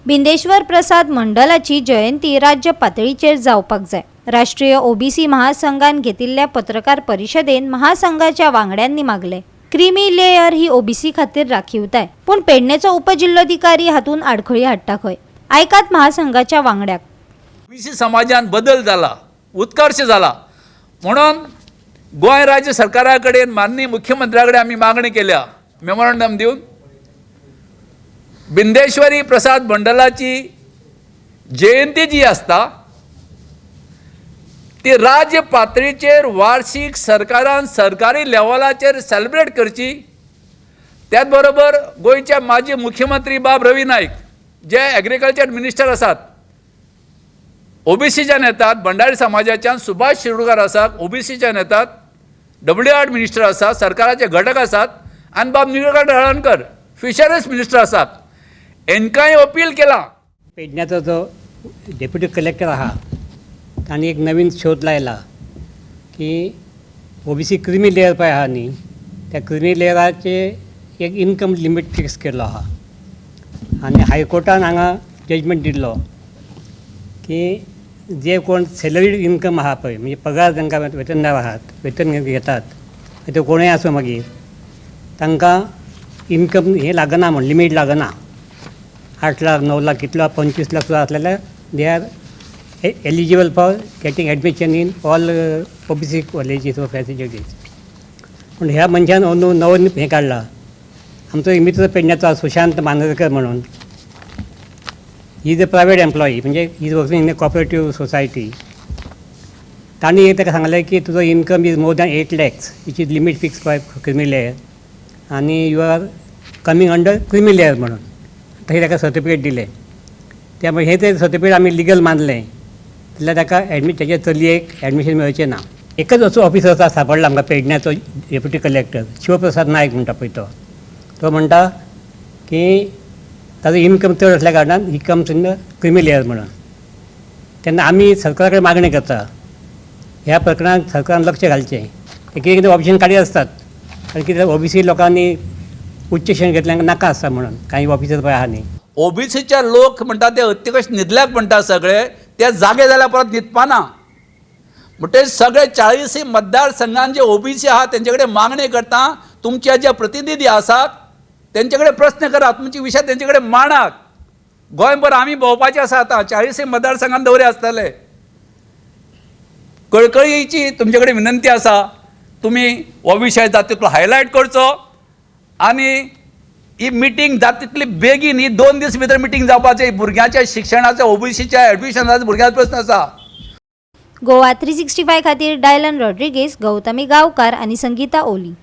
बिंदेश्वर प्रसाद मंडलाची जयंती राज्य पातळीचेर जावपाक जाय। राष्ट्रीय ओबीसी महासंघान घेतिल्ल्या पत्रकार परिशदेन महासंघाच्या वांगड्यांनी मागले। क्रीमी लेयर ही ओबीसी खातीर राखीवताय, पण पेडणेचो उपजिल्लोधिकारी हातून आडखळी हाडटा खंय। आयकात महासंघाच्या वांगड्याक। ओबीसी समाजान बदल जाला, उत्कर्ष जाला, म्हणून गोंय राज्य सरकारा कडेन माननीय मुख्यमंत्र्या कडेन आमी मागणी केल्या मेमोरंडम दिवन बिंदेश्वरी प्रसाद मंडलाची जयंती जी आसता ती राज्य पातळीचेर वार्षिक सरकारान सरकारी लेवलाचेर सेलिब्रेट करची। त्याच बरोबर गोंयचे माजी मुख्यमंत्री बाब रवी नाईक जे एग्रीकल्चर मिनिस्टर आसात ओबीसीच्यान येतात, भंडारी समाजाच्यान सुभाष शिरोडकर आसात ओबीसीच्यान येतात, WR मिनिस्टर आसात, सरकाराचे घटक आसात, आनी बाब निळकंठ हळर्णकर फिशरीज मिनिस्टर आसात। हेंकांय अपील केला। पेडण्याचो जो डेप्युटी कलेक्टर आहा तांणी एक नवीन शोध लायला की ओबीसी क्रिमी लेयर पळय आहा न्ही त्या क्रिमी लेयराचे एक इनकम लिमीट फिक्स केल्लो आहा आनी हायकोर्टान हांगा जजमेंट दिल्लो की जे कोण सॅलरीड इनकम आहा पळय म्हणजे पगार तांकां वेतनदार आहात, वेतन घेतात ते कोणूय आसूं मागीर तांकां इनकम हें लागना म्हण लिमीट लागना। 8 लाख 9 लाख कितलो 25 लाख सुद्दां आसलेल्या they are eligible for getting admission in all OBC colleges व फॅसिलिटीज। पूण ह्या मनशान नवो हें काडला। आमचो एक मित्र पेडण्याचो सुशांत मांद्रेकर म्हणून he is a private employee, म्हणजे he is working in a cooperative society. तांणी ताका सांगलें की तुजो income is more than 8 lakhs which is limit fix for creamy layer आनी you are coming under creamy layer म्हणून थंय ताका सर्टिफिकेट दिलें। त्यामुळे हे ते सर्टिफिकेट आमी लिगल मानलें जाल्यार ताका तेजे चलयेक एडमिशन मेळचें ना। एकच असो ऑफिसर सापडला आमकां पेडण्याचो डेप्युटी कलेक्टर शिवप्रसाद नायक म्हणटा पळय तो म्हणटा की ताजो इनकम चड आसल्या कारणान he comes in the creamy layer म्हणून। तेन्ना आमी सरकारा कडेन मागणी करता ह्या प्रकरणात सरकारान लक्ष घालचें। कितें ऑप्शन काडीत आसतात कारण कितें ओबीसी लोकांनी उच्च शिक्षण घेतल्यांक नाका आसता म्हणून कांय ऑफिसर पळय आहा न्ही ओबीसीचे लोक म्हणटा ते हत्तेकश न्हिदल्याक म्हणटा सगळे ते जागे जाल्यार परत न्हिदपाना। म्हणटकीर सगळे 40 मतदारसंघान जे ओबीसी आहात तेंचे कडेन मागणी करता तुमचे जे प्रतिनिधी आसात तेंचे कडेन प्रश्न करात, तुमचे विशय तेंचे कडेन मांडात। गोंयभर आमी भोंवपाचें आसा आतां 40 मतदारसंघान दौरे आसतले। कळकळीची तुमचे कडेन विनंती आसा तुमी हो विशय जाता तितलो हायलायट करचो आनी ही मिटींग जाता तितली बेगीन ही 2 दीस भितर मिटींग जावपाची। भुरग्यांच्या शिक्षणाचो ओबीसीच्या एडमिशनाचो भुरग्यांचो प्रश्न आसा। गोवा 365 खातीर डायलन रॉड्रिगेज, गौतमी गांवकार आनी संगीता ओली।